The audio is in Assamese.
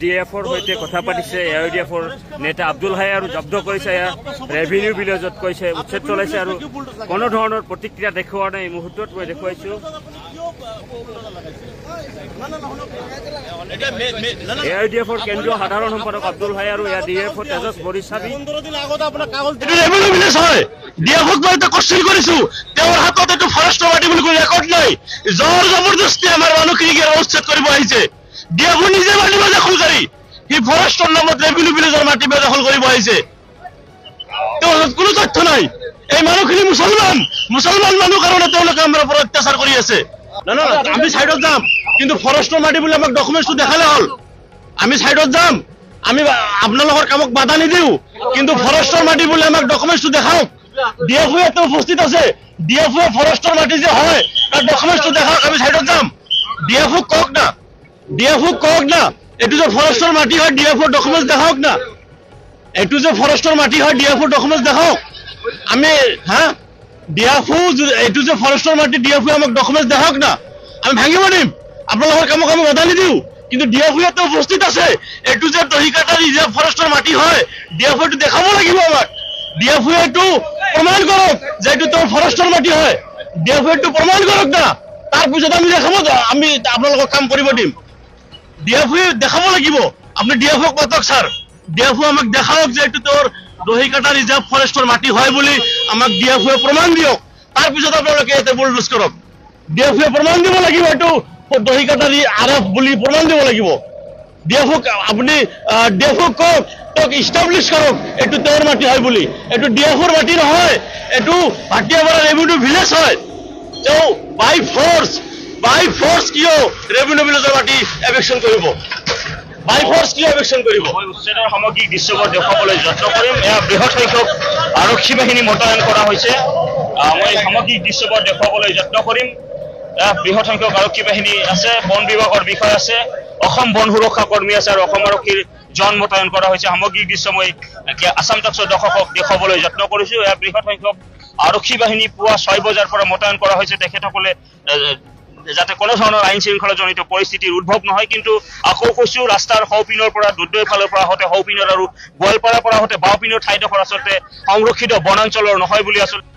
ডিএফৰ সৈতে কথা পাতিছে এআইডিএফৰ নেতা আব্দুল হাই আৰু জব্দ কৰিছে ৰেভিনিউ ভিলেজত কৈছে উচ্ছেদ চলাইছে আৰু কোনো ধৰণৰ প্ৰতিক্ৰিয়া দেখুওৱা নাই। এই মুহূৰ্তত মই দেখুৱাইছো এআইডিএফৰ কেন্দ্ৰীয় সাধাৰণ সম্পাদক আব্দুল হাই আৰু ডিএফৰ তেজস বৰিছাবি তেওঁৰ হাতত এইটো ফৰেষ্ট মাটি বুলি কোনো ৰেকৰ্ড নাই। জোৰ জবৰদস্তি আমাৰ মানুহখিনিক উচ্ছেদ কৰিব আহিছে। ডিএফও নিজে মাটি বেদখলকাৰী, সি ফৰেষ্টৰ নামত ৰেভিনিউ ভিলেজৰ মাটি বেদখল কৰিব আহিছে। তেওঁৰ হাতত কোনো তথ্য নাই। এই মানুহখিনি মুছলমান মানুহ কাৰণে তেওঁলোকে আমাৰ ওপৰত অত্যাচাৰ কৰি আছে। আমি চাইডত যাম, কিন্তু ফৰেষ্টৰ মাটি বুলি আমাক ডকুমেণ্টছটো দেখালে হ'ল। আমি চাইডত যাম, আমি আপোনালোকৰ কামক বাধা নিদিওঁ, কিন্তু ফৰেষ্টৰ মাটি বুলি আমাক ডকুমেণ্টছটো দেখাওক। ডিএফও ইয়াতে উপস্থিত আছে, ডিএফও ফৰেষ্টৰ মাটি যে হয় তাৰ ডকুমেণ্টছটো দেখাওক। আমি চাইডত যাম, ডিএফও কওক না, এইটো যে ফৰেষ্টৰ মাটি হয় ডিএফৰ ডকুমেণ্টছ দেখাওক না। এইটো যে ফৰেষ্টৰ মাটি হয় ডিএফৰ ডকুমেণ্টছ দেখাওক। আমি ডিএফও এইটো যে ফৰেষ্টৰ মাটি ডিএফও আমাক ডকুমেণ্টছ দেখাওক না। আমি ভাঙিব দিম, আপোনালোকৰ কামক আমি বাধা নিদিওঁ, কিন্তু ডিএফও ইয়াতে উপস্থিত আছে। এইটো যে দহিকাটা ৰিজাৰ্ভ ফৰেষ্টৰ মাটি হয় ডিএফও এইটো দেখাব লাগিব আমাক। ডিএফও এইটো প্ৰমাণ কৰক যে এইটো তেওঁৰ ফৰেষ্টৰ মাটি হয়। ডিএফও এইটো প্ৰমাণ কৰক না, তাৰপিছত আমি দেখাব, আমি আপোনালোকক কাম কৰিব দিম। ডিএফও দেখাব লাগিব। আপুনি ডিএফওক মাতক ছাৰ, ডিএফও আমাক দেখাওক যে এইটো তেওঁৰ দহিকাটা ৰিজাৰ্ভ ফৰেষ্টৰ মাটি হয় বুলি আমাক ডিএফও প্ৰমাণ দিয়ক। তাৰপিছত আপোনালোকে ইয়াতে বুলডোজ কৰক। ডিএফও প্ৰমাণ দিব লাগিব, এইটো দহিকাটা আৰএফ বুলি প্ৰমাণ দিব লাগিব। ডিএফওক আপুনি ডিএফওক কওক, তেওঁক ইষ্টাব্লিছ কৰক এইটো তেওঁৰ মাটি হয় বুলি। এইটো ডিএফৰ মাটি নহয়, এইটো ভাটিয়াপাৰা ৰেভিনিউ ভিলেজ হয়। তেওঁ বাই ফৰ্চ কিয় ৰেভিনিউ ভিলেজৰ মাটি এভিকশ্যন কৰিব? বাই ফৰ্চ কিয় এভিকশ্যন কৰিব? মই উচ্ছেদৰ সামগ্ৰিক দৃশ্যবোৰ দেখুৱাবলৈ যত্ন কৰিম। এয়া বৃহৎ সংখ্যক আৰক্ষী বাহিনী মোতায়েন কৰা হৈছে। মই সামগ্ৰিক দৃশ্যবোৰ দেখুৱাবলৈ যত্ন কৰিম। বৃহৎ সংখ্যক আৰক্ষী বাহিনী আছে, বন বিভাগৰ বিষয় আছে, অসম বন সুৰক্ষা কৰ্মী আছে আৰু অসম আৰক্ষীৰ জন মোতায়েন কৰা হৈছে। সামগ্ৰিক দৃশ্য মই আছাম টাক্সৰ দৰ্শকক দেখুৱাবলৈ যত্ন কৰিছো। এয়া বৃহৎ সংখ্যক আৰক্ষী বাহিনী পুৱা 6 বজাৰ পৰা মোতায়েন কৰা হৈছে। তেখেতসকলে যাতে কোনো ধৰণৰ আইন শৃংখলাজনিত পৰিস্থিতিৰ উদ্ভৱ নহয়। কিন্তু আকৌ কৈছো, ৰাস্তাৰ সৌপিনৰ পৰা দুৰ্দৈ ফালৰ পৰা আহোঁতে সৌপিনৰ আৰু গোৱালপাৰাৰ পৰা আহোঁতে বাওঁপিনৰ ঠাইডোখৰ আচলতে সংৰক্ষিত বনাঞ্চলৰ নহয় বুলি আচলতে